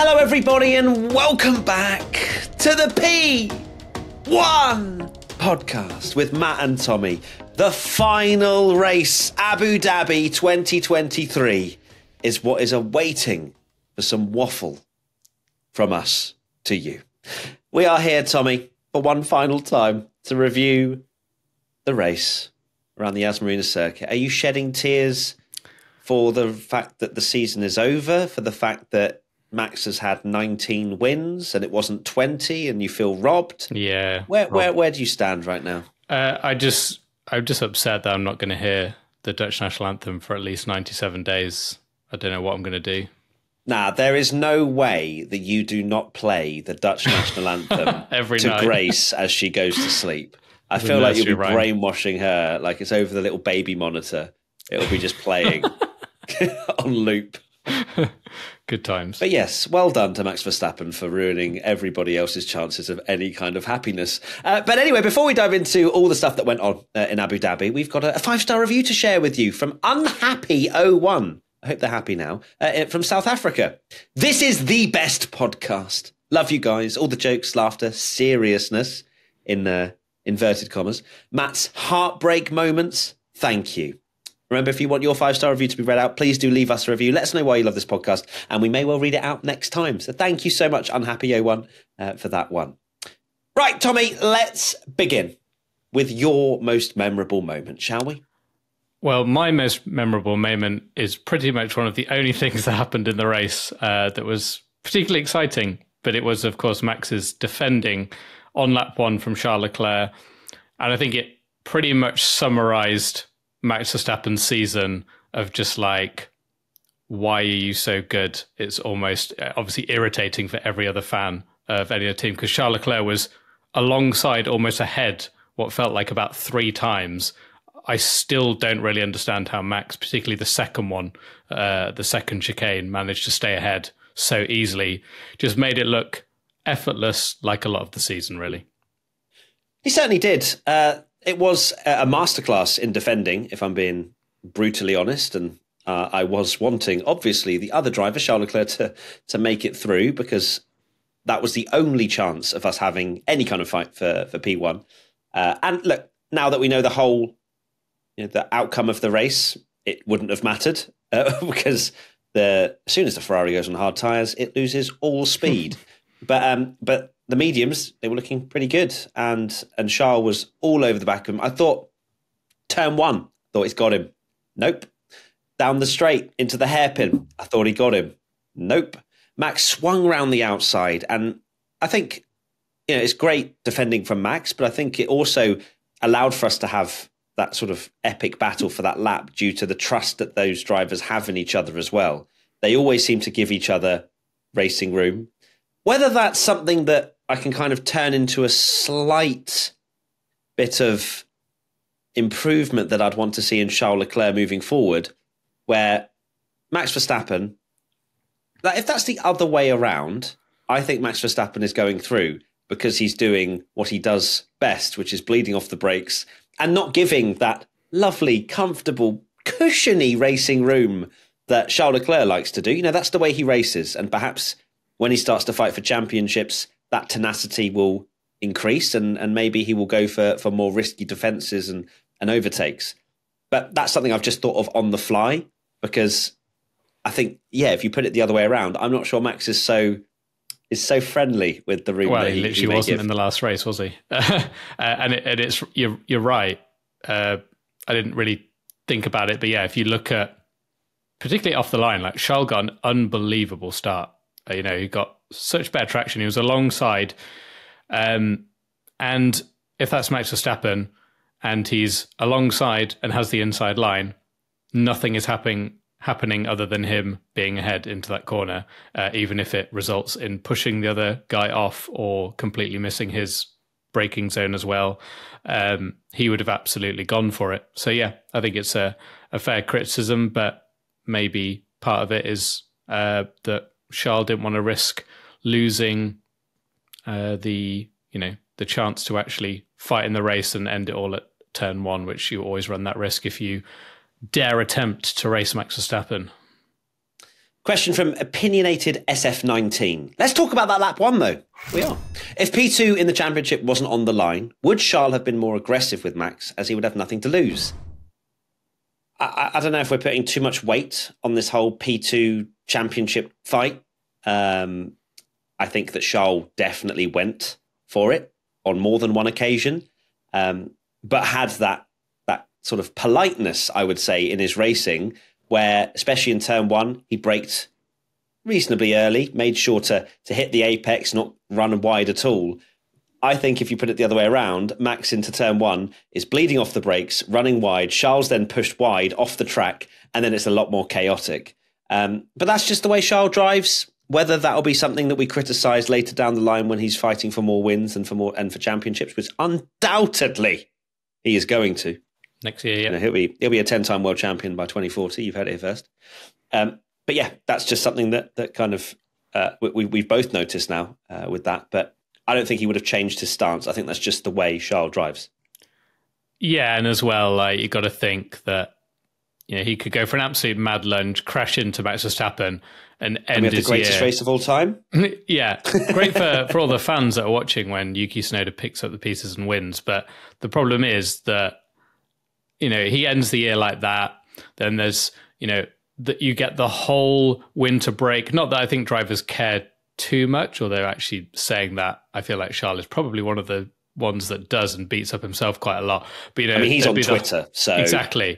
Hello everybody and welcome back to the P1 podcast with Matt and Tommy. The final race, Abu Dhabi 2023, is what is awaiting for some waffle from us to you. We are here, Tommy, for one final time to review the race around the Yas Marina circuit. Are you shedding tears for the fact that the season is over, for the fact that Max has had 19 wins and it wasn't 20 and you feel robbed? Yeah. Where do you stand right now? I'm just upset that I'm not going to hear the Dutch national anthem for at least 97 days. I don't know what I'm going to do. Nah, there is no way that you do not play the Dutch national anthem every to night. Grace as she goes to sleep. I feel like you'll be brainwashing her, like it's over the little baby monitor. It'll be just playing on loop. Good times. But yes, well done to Max Verstappen for ruining everybody else's chances of any kind of happiness. But anyway, before we dive into all the stuff that went on in Abu Dhabi, we've got a 5-star review to share with you from Unhappy01. I hope they're happy now. From South Africa. This is the best podcast. Love you guys. All the jokes, laughter, seriousness in inverted commas. Matt's heartbreak moments. Thank you. Remember, if you want your 5-star review to be read out, please do leave us a review. Let us know why you love this podcast, and we may well read it out next time. So thank you so much, Unhappy01, for that one. Right, Tommy, let's begin with your most memorable moment, shall we? Well, my most memorable moment is pretty much one of the only things that happened in the race that was particularly exciting. But it was, of course, Max's defending on lap 1 from Charles Leclerc. And I think it pretty much summarised Max Verstappen's season of just like, why are you so good? It's almost obviously irritating for every other fan of any other team, because Charles Leclerc was alongside, almost ahead, what felt like about 3 times. I still don't really understand how Max, particularly the second one, the second chicane, managed to stay ahead so easily. Just made it look effortless, like a lot of the season, really. He certainly did. It was a masterclass in defending, if I'm being brutally honest. And I was wanting, obviously, the other driver, Charles Leclerc, to make it through, because that was the only chance of us having any kind of fight for P1. And look, now that we know the outcome of the race, it wouldn't have mattered because as soon as the Ferrari goes on hard tyres, it loses all speed. But the mediums, they were looking pretty good, and Charles was all over the back of him. I thought turn 1, thought he's got him. Nope. Down the straight into the hairpin, I thought he got him. Nope. Max swung round the outside, and I think it's great defending from Max, but I think it also allowed for us to have that sort of epic battle for that lap due to the trust that those drivers have in each other as well. They always seem to give each other racing room. Whether that's something that I can kind of turn into a slight bit of improvement that I'd want to see in Charles Leclerc moving forward, where Max Verstappen, if that's the other way around, I think Max Verstappen is going through because he's doing what he does best, which is bleeding off the brakes and not giving that lovely, comfortable, cushiony racing room that Charles Leclerc likes to do. That's the way he races. And perhaps when he starts to fight for championships, that tenacity will increase and maybe he will go for more risky defences and overtakes. But that's something I've just thought of on the fly, because I think, if you put it the other way around, I'm not sure Max is so friendly with the room. Well, that he literally wasn't in the last race, was he? And it's you're right. I didn't really think about it, but if you look at, particularly off the line, like Charles got an unbelievable start. He got such better traction. He was alongside, and if that's Max Verstappen and he's alongside and has the inside line, nothing is happening other than him being ahead into that corner, even if it results in pushing the other guy off or completely missing his braking zone as well. He would have absolutely gone for it. So I think it's a fair criticism, but maybe part of it is that Charles didn't want to risk losing the chance to actually fight in the race and end it all at turn 1, which you always run that risk if you dare attempt to race Max Verstappen. Question from Opinionated SF19. Let's talk about that lap one, though. We are. If P2 in the championship wasn't on the line, would Charles have been more aggressive with Max, as he would have nothing to lose? I don't know if we're putting too much weight on this whole P2 championship fight. I think that Charles definitely went for it on more than one occasion, but had that sort of politeness, I would say, in his racing, where, especially in turn one, he braked reasonably early, made sure to hit the apex, not run wide at all. I think if you put it the other way around, Max into turn one is bleeding off the brakes, running wide. Charles then pushed wide off the track, and then it's a lot more chaotic. But that's just the way Charles drives. Whether that'll be something that we criticise later down the line when he's fighting for more wins and for championships, which undoubtedly he is going to. Next year, yeah. He'll be a 10-time world champion by 2040. You've heard it here first. But yeah, that's just something that kind of we've both noticed now with that. But I don't think he would have changed his stance. I think that's just the way Charles drives. Yeah, and as well, like, you got to think that he could go for an absolute mad lunge, crash into Max Verstappen, and end his the greatest race of all time. Yeah, great for all the fans that are watching when Yuki Tsunoda picks up the pieces and wins. But the problem is that he ends the year like that. Then there's that you get the whole winter break. Not that I think drivers care too much, or they're actually saying that. I feel like Charles is probably one of the ones that does and beats up himself quite a lot. But he's on Twitter, so exactly.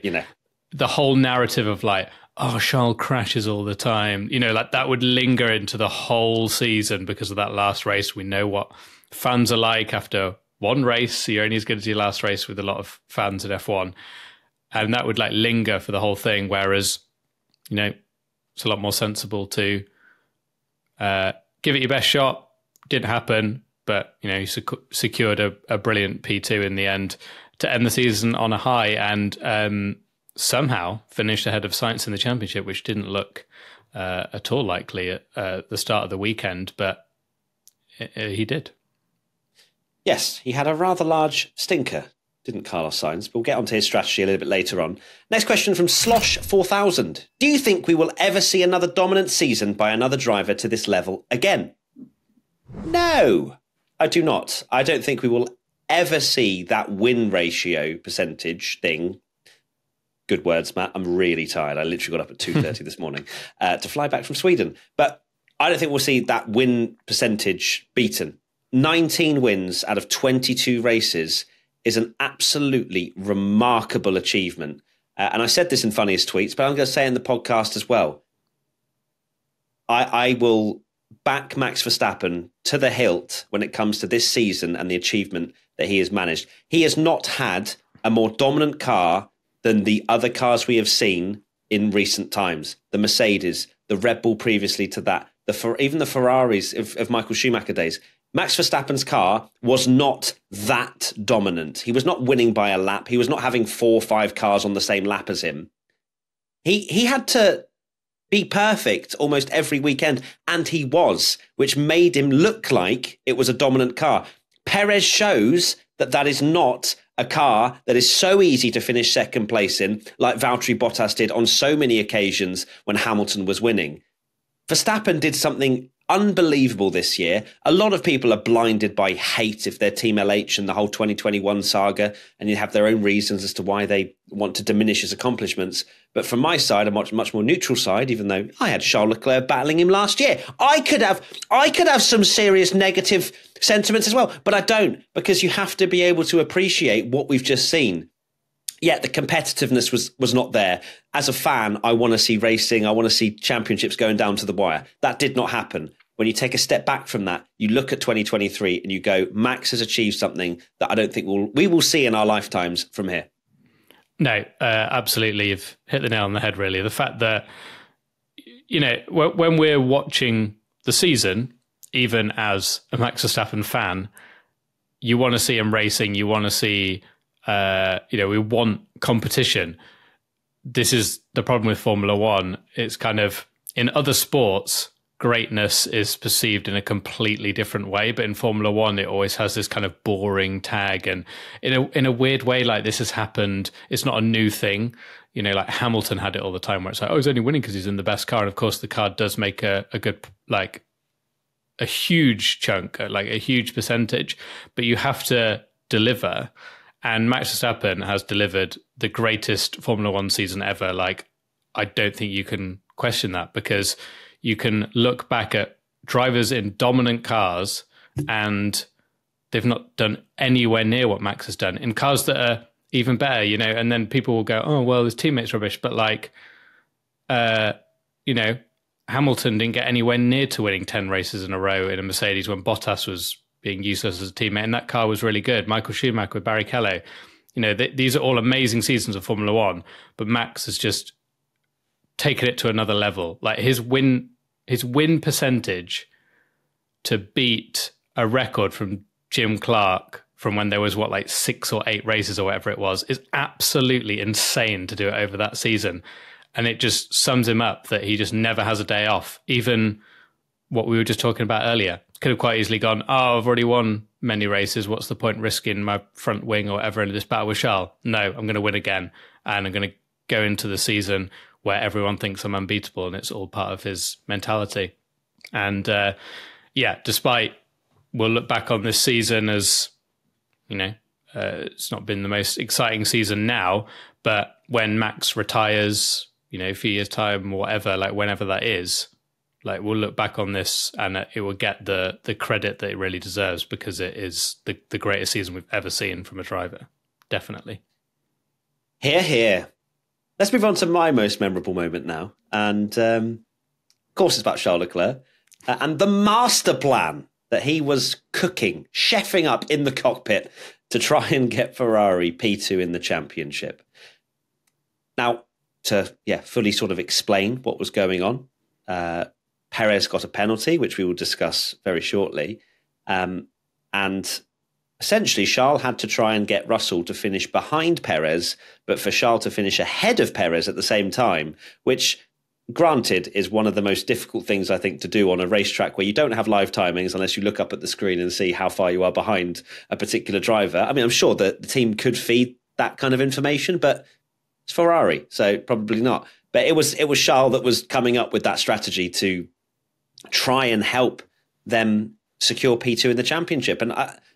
The whole narrative of like, oh, Charles crashes all the time. Like that would linger into the whole season because of that last race. We know what fans are like after one race. You're only as good as your last race with a lot of fans in F1. And that would like linger for the whole thing. Whereas, it's a lot more sensible to give it your best shot. Didn't happen, but you secured a brilliant P2 in the end to end the season on a high, and somehow finished ahead of Sainz in the championship, which didn't look at all likely at the start of the weekend, but he did. Yes, he had a rather large stinker, didn't Carlos Sainz? But we'll get onto his strategy a little bit later on. Next question from Slosh4000. Do you think we will ever see another dominant season by another driver to this level again? No, I do not. I don't think we will ever see that win ratio percentage thing. Good words, Matt. I'm really tired. I literally got up at 2:30 this morning to fly back from Sweden. But I don't think we'll see that win percentage beaten. 19 wins out of 22 races is an absolutely remarkable achievement. And I said this in funniest tweets, but I'm going to say in the podcast as well. I will back Max Verstappen to the hilt when it comes to this season and the achievement that he has managed. He has not had a more dominant car than the other cars we have seen in recent times. The Mercedes, the Red Bull previously to that, even the Ferraris of Michael Schumacher days. Max Verstappen's car was not that dominant. He was not winning by a lap. He was not having 4 or 5 cars on the same lap as him. He had to be perfect almost every weekend, and he was, which made him look like it was a dominant car. Perez shows that is not a car that is so easy to finish second place in, like Valtteri Bottas did on so many occasions when Hamilton was winning. Verstappen did something unbelievable this year. A lot of people are blinded by hate if they're Team LH and the whole 2021 saga, and you have their own reasons as to why they want to diminish his accomplishments. But from my side, a much more neutral side, even though I had Charles Leclerc battling him last year, I could have some serious negative sentiments as well, but I don't, because you have to be able to appreciate what we've just seen. Yet the competitiveness was not there. As a fan, I want to see racing. I want to see championships going down to the wire. That did not happen. When you take a step back from that, you look at 2023 and you go, Max has achieved something that I don't think we will see in our lifetimes from here. No, absolutely. You've hit the nail on the head, really. The fact that, when we're watching the season, even as a Max Verstappen fan, you want to see him racing. You want to see, we want competition. This is the problem with Formula One. It's kind of, in other sports, greatness is perceived in a completely different way, but in Formula One it always has this kind of boring tag, and in a weird way, like, this has happened. It's not a new thing. You know, like Hamilton had it all the time where it's like, oh, he's only winning because he's in the best car. And of course, the car does make a good, like a huge chunk, like a huge percentage, but you have to deliver. And Max Verstappen has delivered the greatest Formula One season ever. Like, I don't think you can question that, because you can look back at drivers in dominant cars and they've not done anywhere near what Max has done in cars that are even better, you know, and then people will go, oh, well, his teammate's rubbish. But like, you know, Hamilton didn't get anywhere near to winning 10 races in a row in a Mercedes when Bottas was being useless as a teammate, and that car was really good. Michael Schumacher with Barrichello. You know, these are all amazing seasons of Formula One, but Max has just taken it to another level. Like his win percentage to beat a record from Jim Clark from when there was, what, like 6 or 8 races or whatever it was, is absolutely insane to do it over that season. And it just sums him up that he just never has a day off. Even what we were just talking about earlier, could have quite easily gone, oh, I've already won many races. What's the point risking my front wing or whatever in this battle with Charles? No, I'm going to win again. And I'm going to go into the season where everyone thinks I'm unbeatable, and it's all part of his mentality. And yeah, despite, we'll look back on this season as, you know, it's not been the most exciting season now, but when Max retires, you know, a few years' time or whatever, like whenever that is, like we'll look back on this and it will get the credit that it really deserves, because it is the greatest season we've ever seen from a driver. Definitely. Hear, hear. Let's move on to my most memorable moment now. And of course, it's about Charles Leclerc and the master plan that he was cooking, chefing up in the cockpit to try and get Ferrari P2 in the championship. Now, to fully sort of explain what was going on, Perez got a penalty, which we will discuss very shortly. And essentially, Charles had to try and get Russell to finish behind Perez, but for Charles to finish ahead of Perez at the same time, which, granted, is one of the most difficult things, I think, to do on a racetrack where you don't have live timings unless you look up at the screen and see how far you are behind a particular driver. I mean, I'm sure that the team could feed that kind of information, but it's Ferrari, so probably not. But it was Charles that was coming up with that strategy to try and help them secure P2 in the championship. And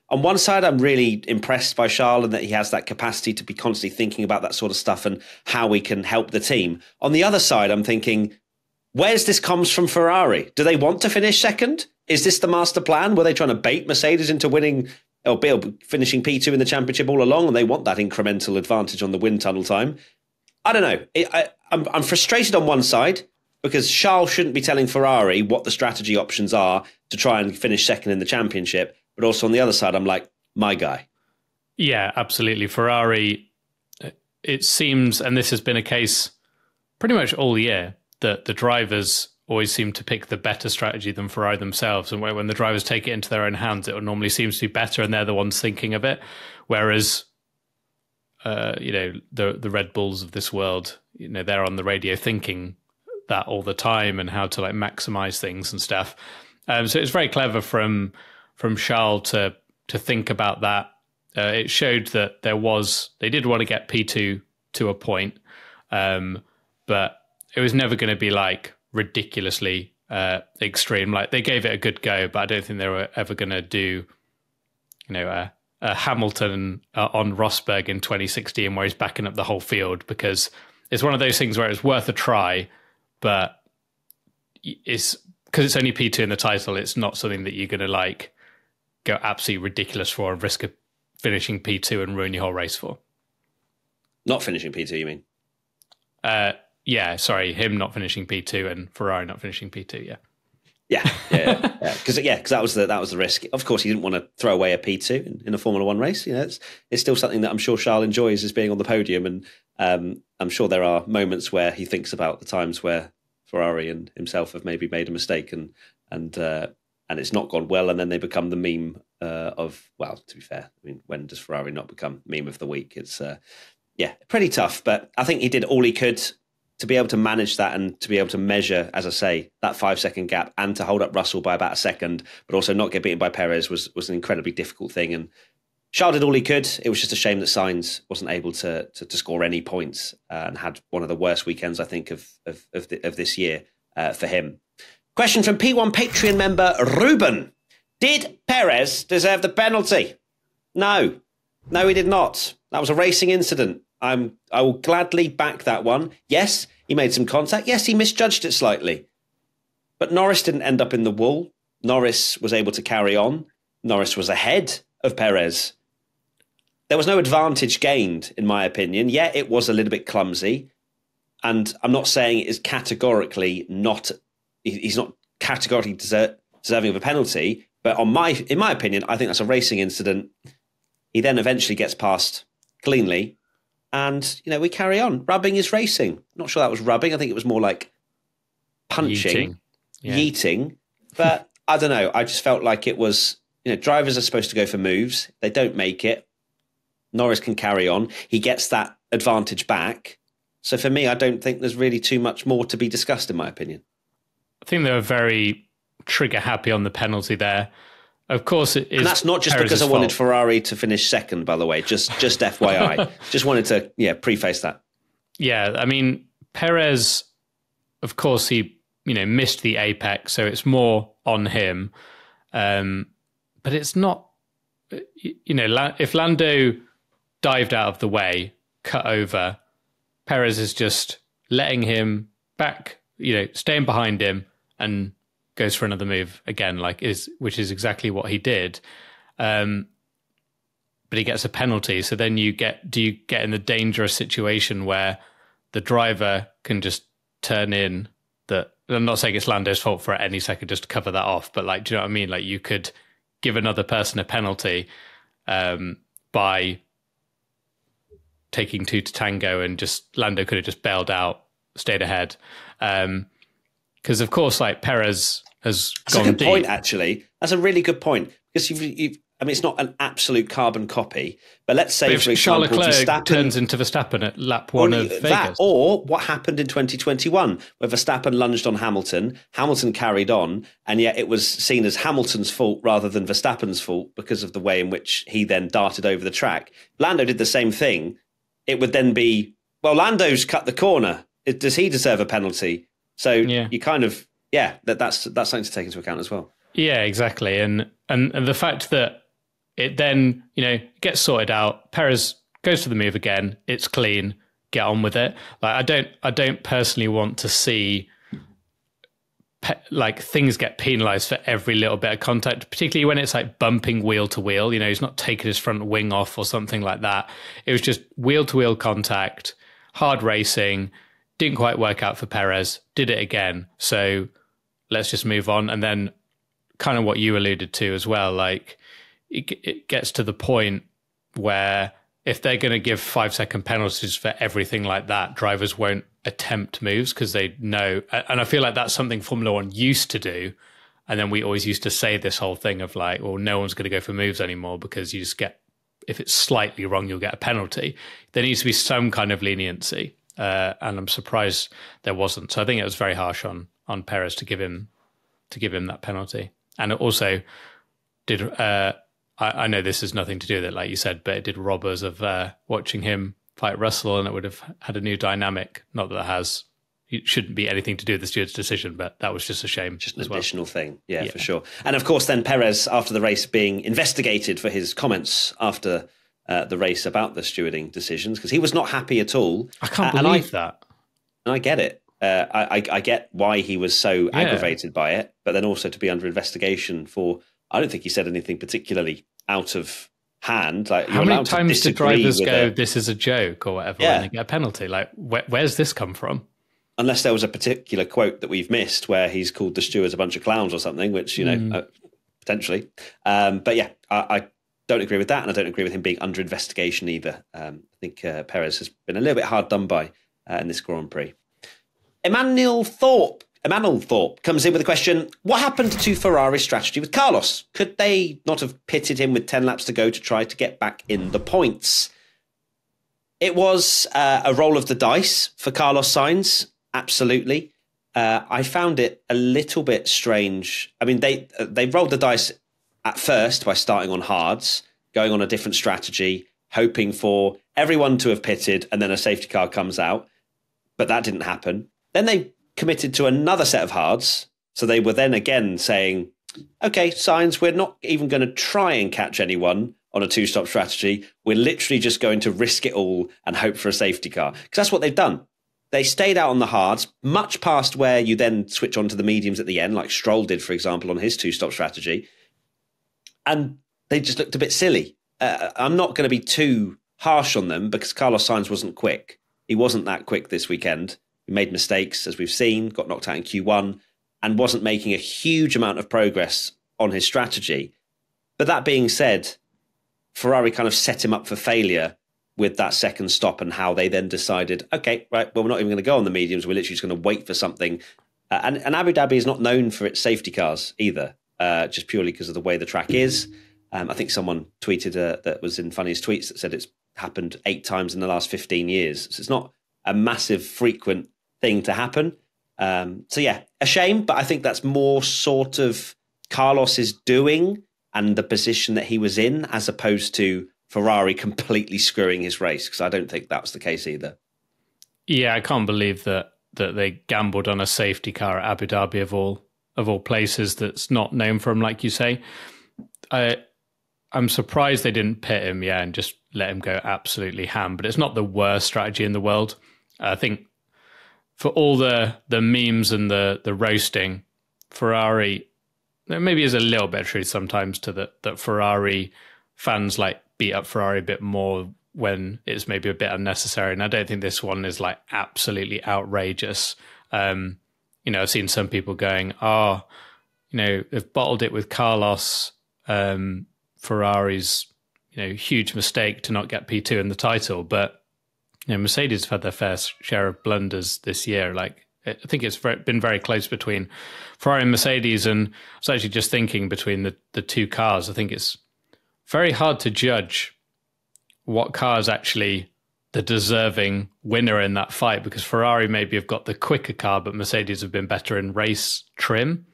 on one side, I'm really impressed by Charles and that he has that capacity to be constantly thinking about that sort of stuff and how we can help the team. On the other side, I'm thinking, where's this comes from Ferrari? Do they want to finish second? Is this the master plan? Were they trying to bait Mercedes into winning or finishing P2 in the championship all along, and they want that incremental advantage on the wind tunnel time? I don't know. I'm frustrated on one side because Charles shouldn't be telling Ferrari what the strategy options are to try and finish second in the championship. But also on the other side, I'm like, my guy. Yeah, absolutely. Ferrari, it seems, and this has been a case pretty much all year, that the drivers always seem to pick the better strategy than Ferrari themselves. And when the drivers take it into their own hands, it normally seems to be better and they're the ones thinking of it. Whereas, you know, the Red Bulls of this world, you know, they're on the radio thinking that all the time and how to like maximize things and stuff. So it's very clever from Charles to think about that. It showed that they did want to get P2 to a point, but it was never going to be like ridiculously extreme. Like they gave it a good go, but I don't think they were ever going to do, you know, a Hamilton on Rosberg in 2016 where he's backing up the whole field, because it's one of those things where it's worth a try, but it's because it's only P2 in the title. It's not something that you're going to like go absolutely ridiculous for and risk finishing P2 and ruin your whole race for. Not finishing P2, you mean? Yeah, sorry, him not finishing P2 and Ferrari not finishing P2. Yeah. Because that was the risk. Of course, he didn't want to throw away a P2 in a Formula One race. You know, it's still something that I'm sure Charles enjoys, is being on the podium, and I'm sure there are moments where he thinks about the times where Ferrari and himself have maybe made a mistake and it's not gone well, and then they become the meme of, well, to be fair, I mean, when does Ferrari not become meme of the week? It's pretty tough, but I think he did all he could to be able to manage that and to be able to measure, as I say, that 5-second gap and to hold up Russell by about a second, but also not get beaten by Perez was an incredibly difficult thing. And Charles did all he could. It was just a shame that Sainz wasn't able to score any points and had one of the worst weekends, I think, of this year for him. Question from P1 Patreon member Ruben. Did Perez deserve the penalty? No, he did not. That was a racing incident. I will gladly back that one. Yes, he made some contact. Yes, he misjudged it slightly. But Norris didn't end up in the wall. Norris was able to carry on. Norris was ahead of Perez. There was no advantage gained, in my opinion. Yeah, it was a little bit clumsy. And I'm not saying it is categorically not... He's not categorically deserving of a penalty. But in my opinion, I think that's a racing incident. He then eventually gets past cleanly. And, we carry on. Rubbing is racing. Not sure that was rubbing. I think it was more like punching, yeeting. But I don't know. I just felt like it was, drivers are supposed to go for moves. They don't make it. Norris can carry on. He gets that advantage back. So for me, I don't think there's really too much more to be discussed, in my opinion. I think they were very trigger happy on the penalty there. Of course, it is. And that's not just because I wanted Ferrari to finish second, by the way. Just FYI. Just wanted to, preface that. Yeah, I mean, Perez, of course, he, missed the apex, so it's more on him. But it's not, if Lando dived out of the way, cut over, Perez is just letting him back, staying behind him and goes for another move again, which is exactly what he did. But he gets a penalty. So then do you get in the dangerous situation where the driver can just turn in that? I'm not saying it's Lando's fault for any second just to cover that off, but do you know what I mean? You could give another person a penalty by taking two to tango, and just Lando could have just bailed out, stayed ahead. Because of course, Perez has That's gone a good deep. point, actually. That's a really good point. Because it's not an absolute carbon copy, but let's say, for Charles example, Leclerc Verstappen turns into Verstappen at lap one of Vegas. That, or what happened in 2021, where Verstappen lunged on Hamilton, Hamilton carried on, and yet it was seen as Hamilton's fault rather than Verstappen's fault because of the way in which he then darted over the track. Lando did the same thing. It would then be, well, Lando's cut the corner. Does he deserve a penalty? So you kind of, that's something to take into account as well. Yeah, exactly. And the fact that it then, gets sorted out, Perez goes for the move again, it's clean, get on with it. I don't personally want to see things get penalised for every little bit of contact, particularly when it's bumping wheel to wheel. He's not taking his front wing off or something like that. It was just wheel to wheel contact, hard racing, didn't quite work out for Perez, did it again. So let's just move on. And then kind of what you alluded to as well, it gets to the point where if they're going to give 5-second penalties for everything like that, drivers won't attempt moves because they know. And I feel like that's something Formula One used to do. And then we always used to say this whole thing of no one's going to go for moves anymore because you just get, if it's slightly wrong, you'll get a penalty. There needs to be some kind of leniency. And I'm surprised there wasn't. So I think it was very harsh on Perez to give him that penalty. And it also did, I know this has nothing to do with it, like you said, but it did rob us of watching him fight Russell, and it would have had a new dynamic. Not that it shouldn't be anything to do with the steward's decision, but that was just a shame. Just an additional thing. Yeah, for sure. And of course, then Perez, after the race, being investigated for his comments after the race about the stewarding decisions, because he was not happy at all. I can't believe that. And I get it. I get why he was so aggravated by it, but then also to be under investigation for, I don't think he said anything particularly out of hand. How many times do drivers go, this is a joke or whatever, and they get a penalty? Where's this come from? Unless there was a particular quote that we've missed where he's called the stewards a bunch of clowns or something, which, potentially. But yeah, I don't agree with that, and I don't agree with him being under investigation either. I think Perez has been a little bit hard done by in this Grand Prix. Emmanuel Thorpe comes in with a question. What happened to Ferrari's strategy with Carlos? Could they not have pitted him with 10 laps to go to try to get back in the points? It was a roll of the dice for Carlos Sainz, absolutely. I found it a little bit strange. I mean, they rolled the dice at first by starting on hards, going on a different strategy, hoping for everyone to have pitted and then a safety car comes out. But that didn't happen. Then they committed to another set of hards. So they were then again saying, okay, Sainz, we're not even going to try and catch anyone on a two-stop strategy. We're literally just going to risk it all and hope for a safety car. Because that's what they've done. They stayed out on the hards, much past where you then switch on to the mediums at the end, like Stroll did, for example, on his two-stop strategy. And they just looked a bit silly. I'm not going to be too harsh on them because Carlos Sainz wasn't quick. He wasn't that quick this weekend. He made mistakes, as we've seen, got knocked out in Q1, and wasn't making a huge amount of progress on his strategy. But that being said, Ferrari kind of set him up for failure with that second stop and how they then decided, okay, right, well, we're not even going to go on the mediums. We're literally just going to wait for something. And Abu Dhabi is not known for its safety cars either, just purely because of the way the track is. I think someone tweeted that was in Funniest Tweets that said it's happened 8 times in the last 15 years. So it's not a massive, frequent thing to happen. So yeah, a shame, but I think that's more sort of Carlos's doing and the position that he was in, as opposed to Ferrari completely screwing his race, because I don't think that was the case either. Yeah, I can't believe that they gambled on a safety car at Abu Dhabi of all places that's not known for him, like you say. I'm surprised they didn't pit him, and just let him go absolutely ham. But it's not the worst strategy in the world. I think for all the memes and the roasting, Ferrari, there maybe is a little bit of truth sometimes to that Ferrari fans like beat up Ferrari a bit more when it's maybe a bit unnecessary. And I don't think this one is like absolutely outrageous. I've seen some people going, they've bottled it with Carlos, Ferrari's, huge mistake to not get P2 in the title. But, Mercedes have had their fair share of blunders this year. Like, I think it's been very close between Ferrari and Mercedes. And I was actually just thinking between the two cars, I think it's very hard to judge what car is actually the deserving winner in that fight, because Ferrari maybe have got the quicker car, but Mercedes have been better in race trim.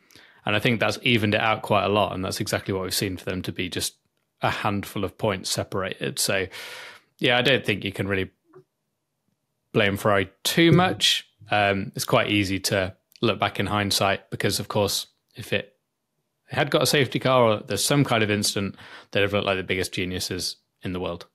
And I think that's evened it out quite a lot. And that's exactly what we've seen for them to be just a handful of points separated. So, yeah, I don't think you can really blame Ferrari too much. It's quite easy to look back in hindsight because, of course, if it had got a safety car or there's some kind of incident, they'd have looked like the biggest geniuses in the world.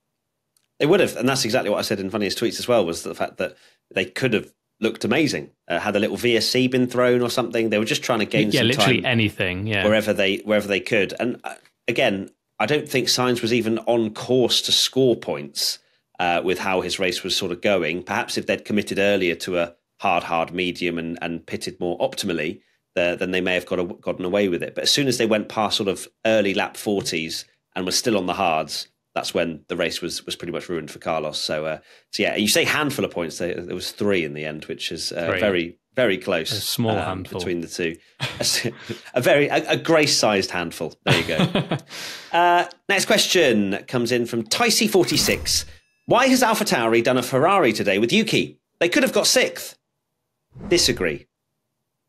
They would have. And that's exactly what I said in Funniest Tweets as well, was the fact that they could have looked amazing. Had a little VSC been thrown or something. They were just trying to gain some time. Yeah, literally anything. Yeah, wherever they could. And again, I don't think Sainz was even on course to score points with how his race was sort of going. Perhaps if they'd committed earlier to a hard medium and pitted more optimally, then they may have gotten away with it. But as soon as they went past sort of early lap 40s and were still on the hards, that's when the race was pretty much ruined for Carlos. So yeah, you say handful of points. There was 3 in the end, which is very, very close. A small handful between the two. a grace-sized handful. There you go. Next question comes in from Ticey46. Why has AlphaTauri done a Ferrari today with Yuki? They could have got 6th. Disagree.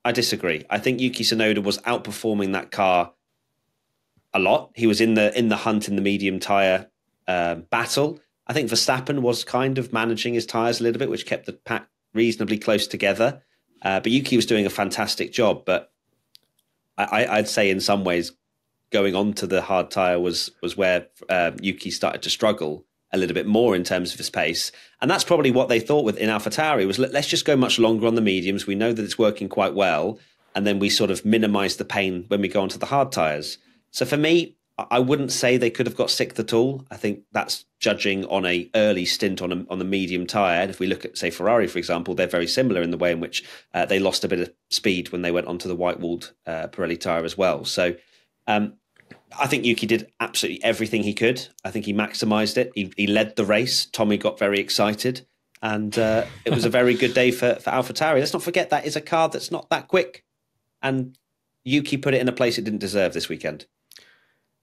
I disagree. I think Yuki Tsunoda was outperforming that car a lot. He was in the hunt in the medium tyre battle. I think Verstappen was kind of managing his tyres a little bit, which kept the pack reasonably close together. But Yuki was doing a fantastic job. But I'd say in some ways, going on to the hard tyre was where Yuki started to struggle a little bit more in terms of his pace. And that's probably what they thought in AlphaTauri was, let's just go much longer on the mediums. We know that it's working quite well. And then we sort of minimise the pain when we go onto the hard tyres. So for me, I wouldn't say they could have got 6th at all. I think that's judging on a early stint on the medium tyre. And if we look at, say, Ferrari, for example, they're very similar in the way in which they lost a bit of speed when they went onto the white-walled Pirelli tyre as well. So I think Yuki did absolutely everything he could. I think he maximised it. He led the race. Tommy got very excited. And it was a very good day for AlphaTauri. Let's not forget that is a car that's not that quick. And Yuki put it in a place it didn't deserve this weekend.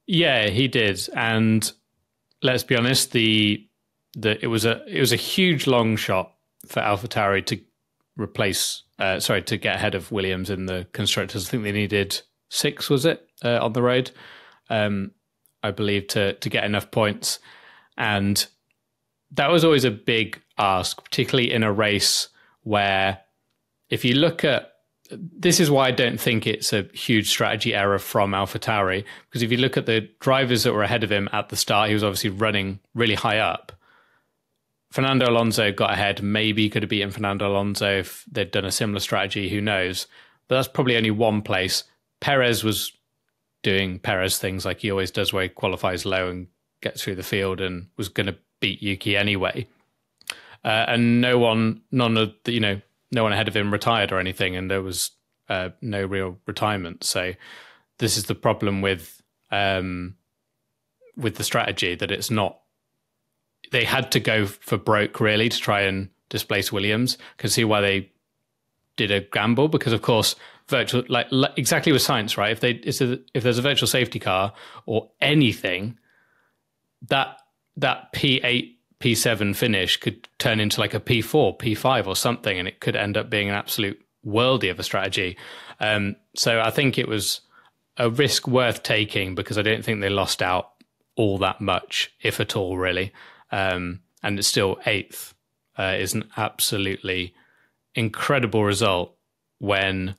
Yeah, he did. And let's be honest, it was a huge long shot for AlphaTauri to get ahead of Williams in the constructors. I think they needed 6, was it, on the road? And I believe, to get enough points. And that was always a big ask, particularly in a race where, if you look at, this is why I don't think it's a huge strategy error from AlphaTauri, because if you look at the drivers that were ahead of him at the start, he was obviously running really high up. Fernando Alonso got ahead. Maybe he could have beaten Fernando Alonso if they'd done a similar strategy. Who knows? But that's probably only one place. Perez was doing Perez things like he always does, where he qualifies low and gets through the field, and was going to beat Yuki anyway. And no one ahead of him retired or anything, and there was no real retirement. So this is the problem with the strategy, that it's not. They had to go for broke really to try and displace Williams. Can see why they did a gamble, because of course virtual, like exactly with science, right? If there's a virtual safety car or anything, that P8 P7 finish could turn into like a P4 P5 or something, and it could end up being an absolute worldie of a strategy. So I think it was a risk worth taking, because I don't think they lost out all that much, if at all, really. And it's still 8th. Is an absolutely incredible result when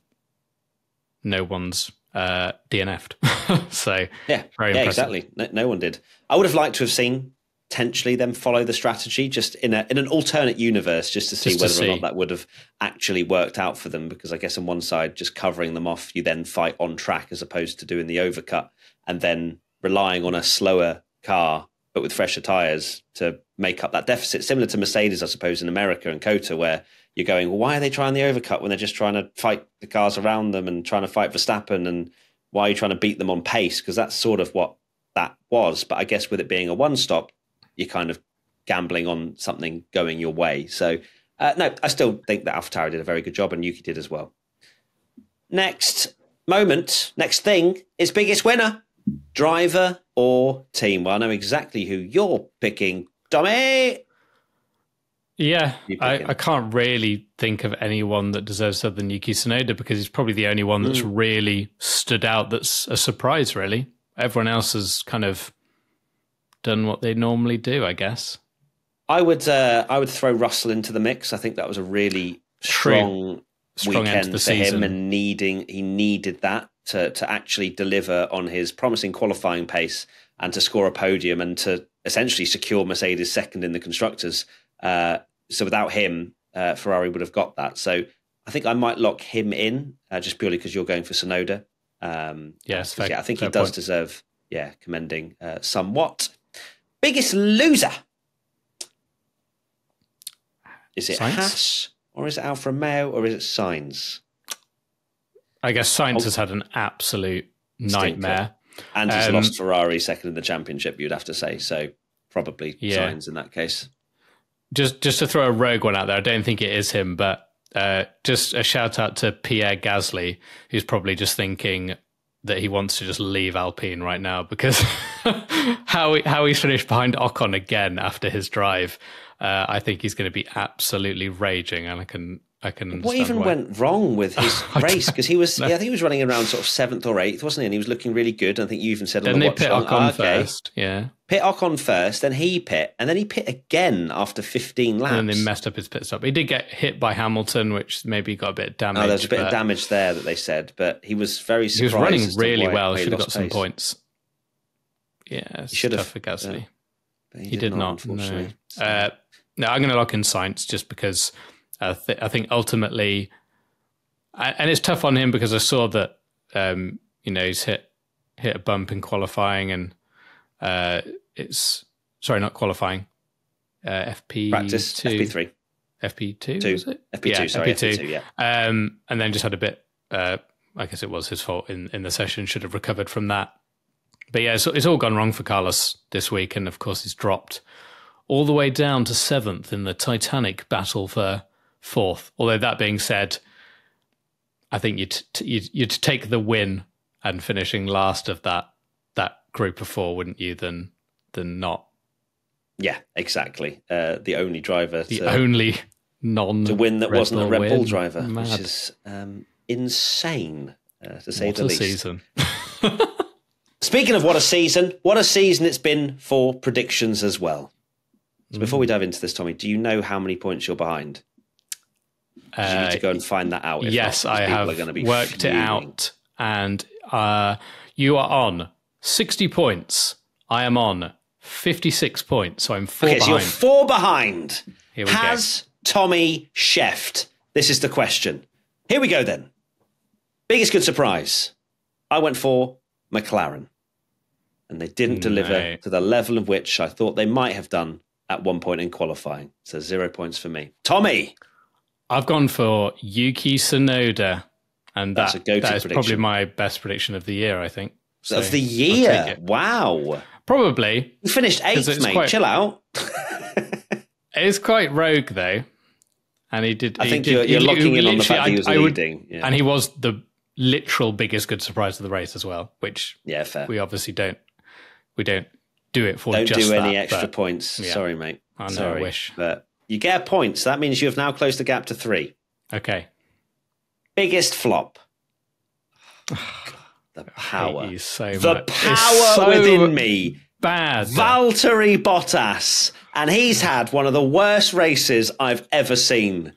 no one's DNF'd. So very impressive. Exactly. No one did. I would have liked to have seen potentially them follow the strategy just in an alternate universe, just to see whether or not that would have actually worked out for them. Because I guess on one side, just covering them off, you then fight on track as opposed to doing the overcut and then relying on a slower car but with fresher tyres to make up that deficit. Similar to Mercedes, I suppose, in America and COTA, where you're going, well, why are they trying the overcut when they're just trying to fight the cars around them and trying to fight Verstappen? And why are you trying to beat them on pace? Because that's sort of what that was. But I guess with it being a one-stop, you're kind of gambling on something going your way. So, no, I still think that AlphaTauri did a very good job, and Yuki did as well. Next thing is biggest winner. Driver or team? Well, I know exactly who you're picking, Tommy. Yeah, I can't really think of anyone that deserves other than Yuki Tsunoda, because he's probably the only one that's really stood out that's a surprise, really. Everyone else has kind of done what they normally do, I guess. I would throw Russell into the mix. I think that was a really strong weekend for him, and he needed that to actually deliver on his promising qualifying pace and to score a podium and to essentially secure Mercedes second in the constructors. So without him, Ferrari would have got that. So I think I might lock him in just purely because you're going for Tsunoda. Yes, I think he does deserve commending somewhat. Biggest loser. Is it Haas, or is it Alfa Romeo, or is it Sainz? I guess Sainz has had an absolute nightmare. And he's lost Ferrari second in the championship, you'd have to say. So probably Sainz in that case. Just to throw a rogue one out there, I don't think it is him, but just a shout out to Pierre Gasly, who's probably just thinking that he wants to just leave Alpine right now, because how he's finished behind Ocon again after his drive. I think he's going to be absolutely raging, and I can understand what even went wrong with his race, because he was I think he was running around sort of 7th or 8th, wasn't he? And he was looking really good. I think you even said on the watch pit Ocon first, pit Ocon first, then he pit, and then he pit again after 15 laps. And then they messed up his pit stop. He did get hit by Hamilton, which maybe got a bit of damage. Oh, there was a bit of damage there that they said, but he was very surprised. He was running really well. Should have got some points. Yeah, it's tough for Gasly. He did not, unfortunately. No, I'm going to lock in Sainz just because I think ultimately, and it's tough on him because I saw that he's hit a bump in qualifying, and not qualifying, FP2, practice FP3, FP2 was it? FP2, sorry, FP2, yeah. And then just had a bit. I guess it was his fault in the session. Should have recovered from that. But yeah, it's all gone wrong for Carlos this week, and of course he's dropped all the way down to 7th in the titanic battle for 4th. Although that being said, I think you'd take the win and finishing last of that group of 4, wouldn't you? Than not. Yeah, exactly. The only driver, only non to win that wasn't a Red Bull driver, Mad. Which is insane to say the least. Season. Speaking of what a season it's been for predictions as well. So before we dive into this, Tommy, do you know how many points you're behind? You need to go and find that out. Yes, I have worked it out. And you are on 60 points. I am on 56 points. So I'm 4 behind. So you're 4 behind. Here we Has Tommy chefed? This is the question. Here we go then. Biggest good surprise. I went for McLaren. And they didn't deliver to the level of which I thought they might have done at one point in qualifying. So 0 points for me. Tommy! I've gone for Yuki Tsunoda. And that is probably my best prediction of the year, I think. So of the year? Wow. Probably. You finished 8th, mate. Chill out. It's quite rogue, though. And he did. I think you're locking in on the fact that he was leading. And he was the literal biggest good surprise of the race as well, which fair. We obviously don't. We don't do it for don't just do any extra points. Yeah. Sorry, mate. I know, I wish. But you get a point, so that means you have now closed the gap to 3. Okay. Biggest flop. The power. The power within me. Bad. Valtteri Bottas. And he's had one of the worst races I've ever seen.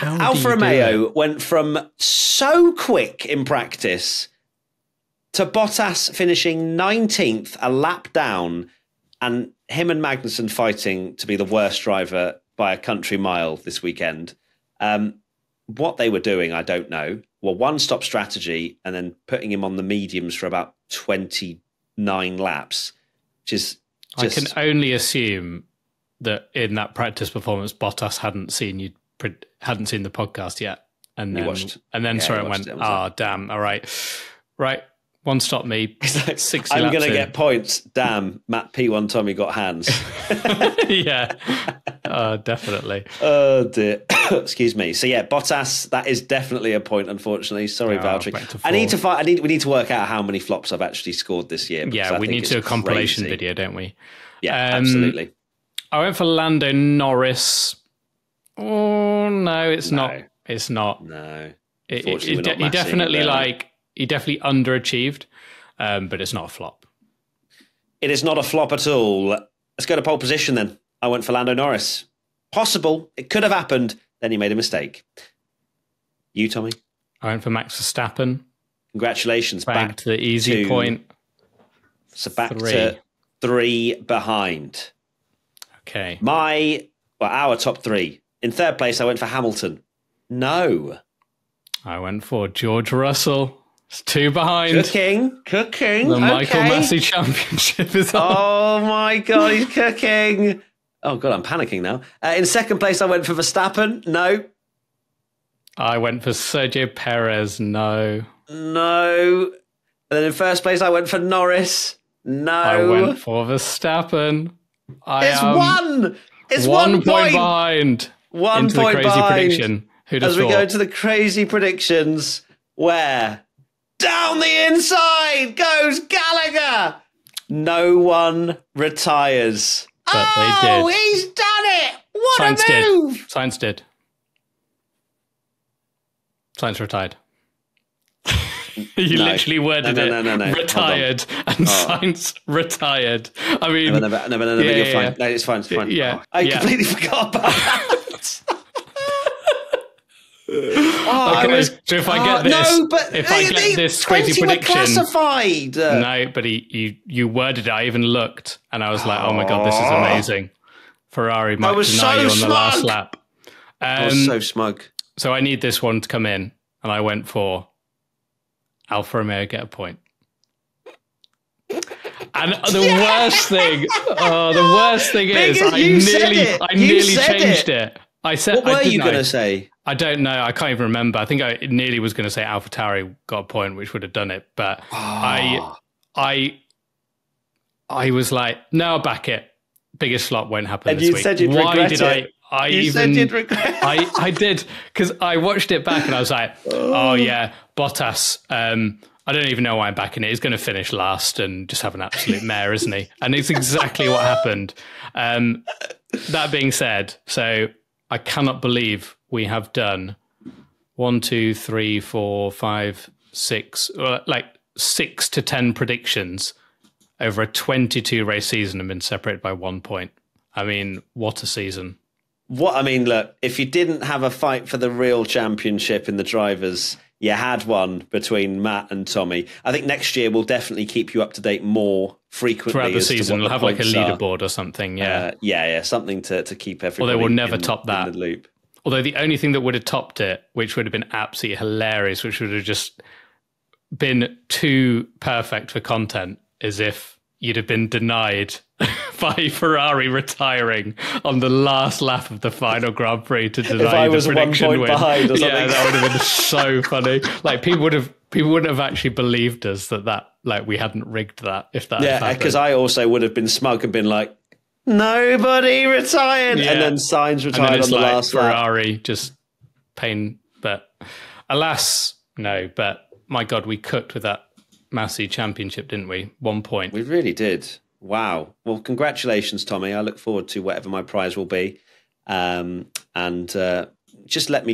Alfa Romeo went from so quick in practice to Bottas finishing 19th, a lap down, and him and Magnussen fighting to be the worst driver by a country mile this weekend. What they were doing, I don't know. Well, one-stop strategy and then putting him on the mediums for about 29 laps, which is just... I can only assume that in that practice performance, Bottas hadn't seen the podcast yet. And then, went, damn, all right. Right, one stop me, 60 I'm laps going to get points. Damn, Matt P1 Tommy got hands. Yeah, definitely. Oh, dear. Excuse me. So, yeah, Bottas, that is definitely a point, unfortunately. Sorry, Valtteri. We need to work out how many flops I've actually scored this year. Yeah, we need to do a compilation video, don't we? Yeah, absolutely. I went for Lando Norris. Oh, no, it's not. It's not. No. He definitely underachieved, but it's not a flop. It is not a flop at all. Let's go to pole position then. I went for Lando Norris. Possible. It could have happened. Then he made a mistake. You, Tommy? I went for Max Verstappen. Congratulations. Back to the easy point. So back to 3 behind. Okay. Our top 3. In third place, I went for Hamilton. No. I went for George Russell. It's 2 behind. Cooking. The Michael Massey Championship is on. Oh my God, he's cooking. Oh God, I'm panicking now. In second place, I went for Verstappen. No. I went for Sergio Perez. No. And then in first place, I went for Norris. No. I went for Verstappen. It's 1 point behind. 1 into point the crazy behind. Prediction. As we go into the crazy predictions, where down the inside goes Gallagher. No one retires. But they did. He's done it. What a move. Sainz did. Sainz retired. You literally worded it. No. Retired. And Sainz retired. I mean... No, you're fine. No, it's fine. Yeah. I completely forgot about that. So if I get this crazy prediction, classified. No, but you worded it. I even looked, and I was like, "Oh my God, this is amazing!" Ferrari might deny you on the last lap. I was so smug. So I need this one to come in, and I went for Alfa Romeo get a point. And the worst thing is I nearly changed it. I said, what were you going to say? I don't know. I can't even remember. I think I nearly was going to say AlphaTauri got a point, which would have done it. But I was like, no, I'll back it. Biggest flop won't happen this week. Said you'd regret it. You said you'd regret it. I did, because I watched it back and I was like, oh yeah, Bottas. I don't even know why I'm backing it. He's going to finish last and just have an absolute mare, isn't he? And it's exactly what happened. That being said, so I cannot believe we have done 1, 2, 3, 4, 5, 6, like 6 to 10 predictions over a 22 race season and been separated by 1 point. I mean, what a season. Look, if you didn't have a fight for the real championship in the drivers, you had one between Matt and Tommy. I think next year we'll definitely keep you up to date more frequently. Throughout the season, we'll have like a leaderboard or something, something to keep everybody Although we'll never top that. in the loop. Although the only thing that would have topped it, which would have been absolutely hilarious, which would have just been too perfect for content, is if you'd have been denied by Ferrari retiring on the last lap of the final Grand Prix to deny if I was the prediction 1 point win. behind or something. Yeah, that would have been so funny. Like people wouldn't have actually believed us that like we hadn't rigged that if that. Yeah, because I also would have been smug and been like, nobody retired, and then Sainz retired on the last lap. Ferrari just pain, but alas, no. But my God, we cooked with that Massey Championship, didn't we? 1 point. We really did. Wow. Well, congratulations, Tommy. I look forward to whatever my prize will be. Just let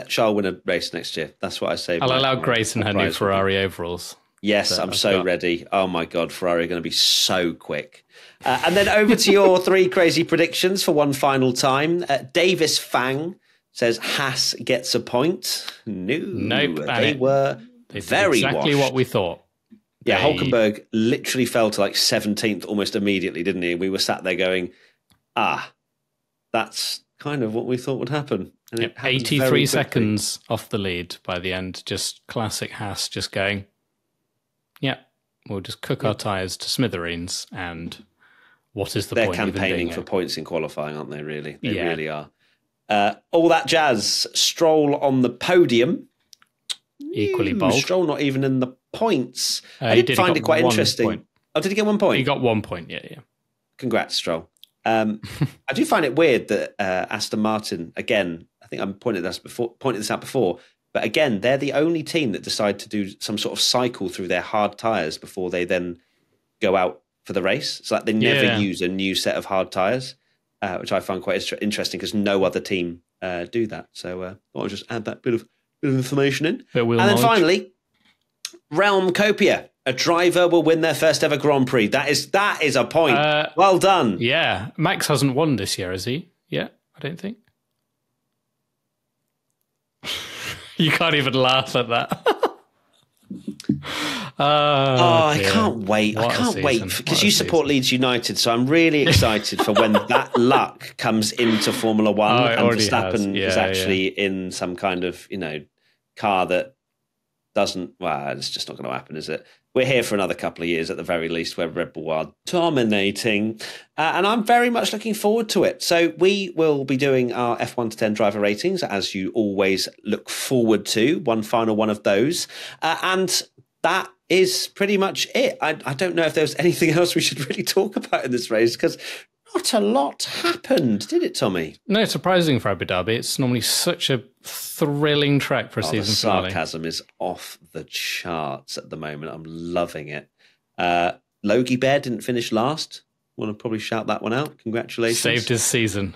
Charles win a race next year. That's what I say. I'll allow Grace in her new Ferrari overalls. Yes, I'm so ready. Oh my God, Ferrari are going to be so quick. And then over to your 3 crazy predictions for one final time. Davis Fang says Haas gets a point. Nope. They were very exactly washed. What we thought. Yeah, Hulkenberg literally fell to like 17th almost immediately, didn't he? We were sat there going, that's kind of what we thought would happen. And 83 seconds off the lead by the end. Just classic Haas just going, we'll just cook our tyres to smithereens. And what is the point? They're campaigning for points in qualifying, aren't they, really? They really are. All that jazz. Stroll on the podium. Equally bold. Stroll not even in the points. I did find it quite interesting. Point. Oh, did he get 1 point? He got 1 point, yeah. Congrats, Stroll. I do find it weird that Aston Martin, again, I think I pointed this out before, but again, they're the only team that decide to do some sort of cycle through their hard tyres before they then go out for the race. It's like they never use a new set of hard tyres, which I find quite interesting because no other team do that. So I'll just add that bit of information in. And then finally, Realm Copia. A driver will win their first ever Grand Prix. That is a point. Well done. Yeah. Max hasn't won this year, has he? Yeah, I don't think. You can't even laugh at that. I can't wait. I can't wait because you support Leeds United, so I'm really excited for when that luck comes into Formula One and Verstappen is actually in some kind of car that doesn't. Well, it's just not going to happen, is it? We're here for another couple of years at the very least, where Red Bull are dominating, and I'm very much looking forward to it. So we will be doing our F1 to 10 driver ratings, as you always look forward to. One final one of those, and that is pretty much it. I don't know if there's anything else we should really talk about in this race because not a lot happened, did it, Tommy? No, surprising for Abu Dhabi. It's normally such a thrilling track for a season finale. The sarcasm is off the charts at the moment. I'm loving it. Logie Bear didn't finish last. Want to probably shout that one out. Congratulations. Saved his season.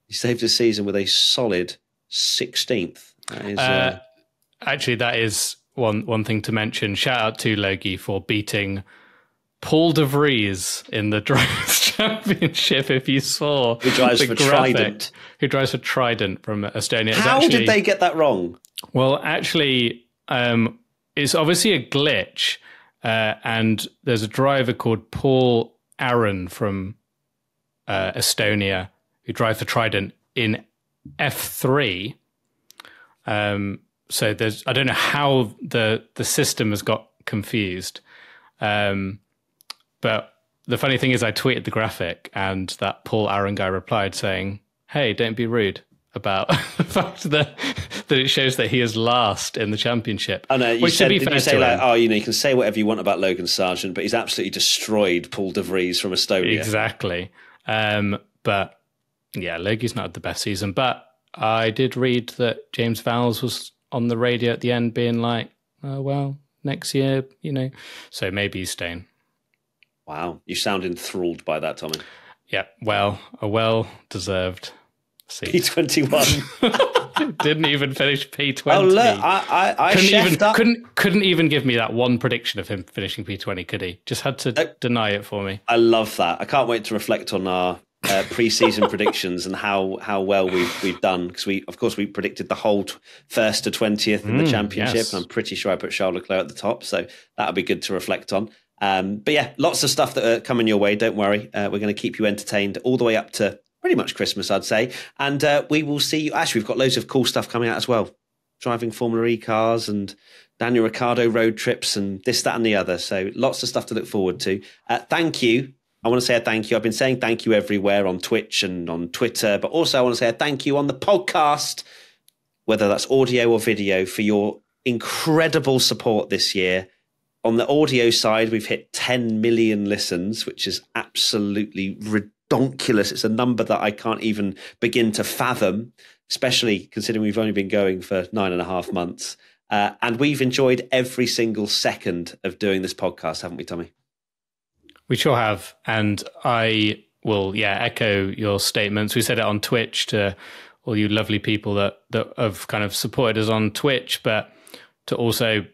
He saved his season with a solid 16th. That is, actually, that is one thing to mention. Shout out to Logie for beating Paul de Vries in the Drivers' Championship, if you saw. Who drives for Trident. Who drives for Trident from Estonia. How did they get that wrong? Well, actually, it's obviously a glitch. And there's a driver called Paul Aaron from Estonia who drives for Trident in F3. So I don't know how the system has got confused. But the funny thing is I tweeted the graphic and that Paul Aaron guy replied saying, hey, don't be rude about the fact that it shows that he is last in the championship. I know, you say you can say whatever you want about Logan Sargent, but he's absolutely destroyed Paul de Vries from Estonia. Exactly. But yeah, Logie's not had the best season. But I did read that James Vowles was on the radio at the end being like, oh, well, next year, so maybe he's staying. Wow, you sound enthralled by that, Tommy. Yeah, well, a well-deserved seat. P21. Didn't even finish P20. Oh look, I couldn't even give me that one prediction of him finishing P20, could he? Just had to deny it for me. I love that. I can't wait to reflect on our pre-season predictions and how well we've done, because we predicted the whole first to 20th in the championship. Yes. And I'm pretty sure I put Charles Leclerc at the top, so that'll be good to reflect on. But yeah, lots of stuff that are coming your way. Don't worry, we're going to keep you entertained all the way up to pretty much Christmas, I'd say. And we will see you. Actually, we've got loads of cool stuff coming out as well. Driving Formula E cars and Daniel Ricciardo road trips and this, that and the other. So lots of stuff to look forward to. Thank you. I want to say a thank you. I've been saying thank you everywhere on Twitch and on Twitter, but also I want to say a thank you on the podcast, whether that's audio or video, for your incredible support this year. On the audio side, we've hit 10 million listens, which is absolutely ridiculous. It's a number that I can't even begin to fathom, especially considering we've only been going for 9.5 months. And we've enjoyed every single second of doing this podcast, haven't we, Tommy? We sure have. And I will, echo your statements. We said it on Twitch to all you lovely people that have kind of supported us on Twitch, but to also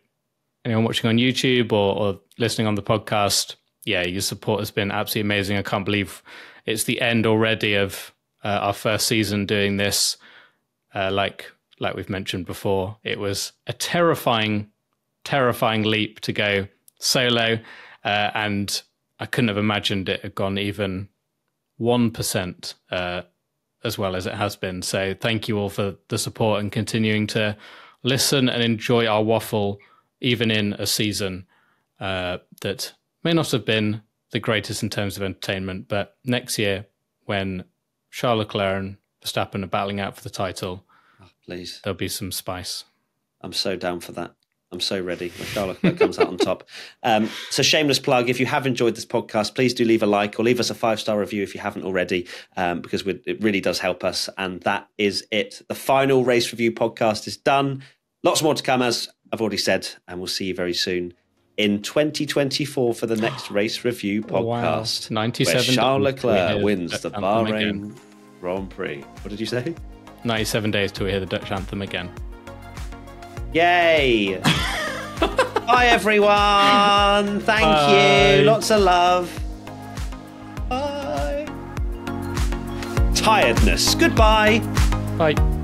anyone watching on YouTube or listening on the podcast, your support has been absolutely amazing. I can't believe it's the end already of our first season doing this. Like we've mentioned before, it was a terrifying leap to go solo, and I couldn't have imagined it had gone even 1% as well as it has been. So thank you all for the support and continuing to listen and enjoy our waffle, even in a season that may not have been the greatest in terms of entertainment. But next year, when Charles Leclerc and Verstappen are battling out for the title, please, there'll be some spice. I'm so down for that. I'm so ready. Charles Leclerc comes out on top. So shameless plug, if you have enjoyed this podcast, please do leave a like or leave us a 5-star review if you haven't already, because it really does help us. And that is it. The final race review podcast is done. Lots more to come, as I've already said, and we'll see you very soon in 2024 for the next race review podcast. Wow. 97 where Charles Leclerc wins the Bahrain Grand Prix. What did you say? 97 days till we hear the Dutch anthem again. Yay! Bye, everyone. Thank you. Lots of love. Bye. Tiredness. Goodbye. Bye.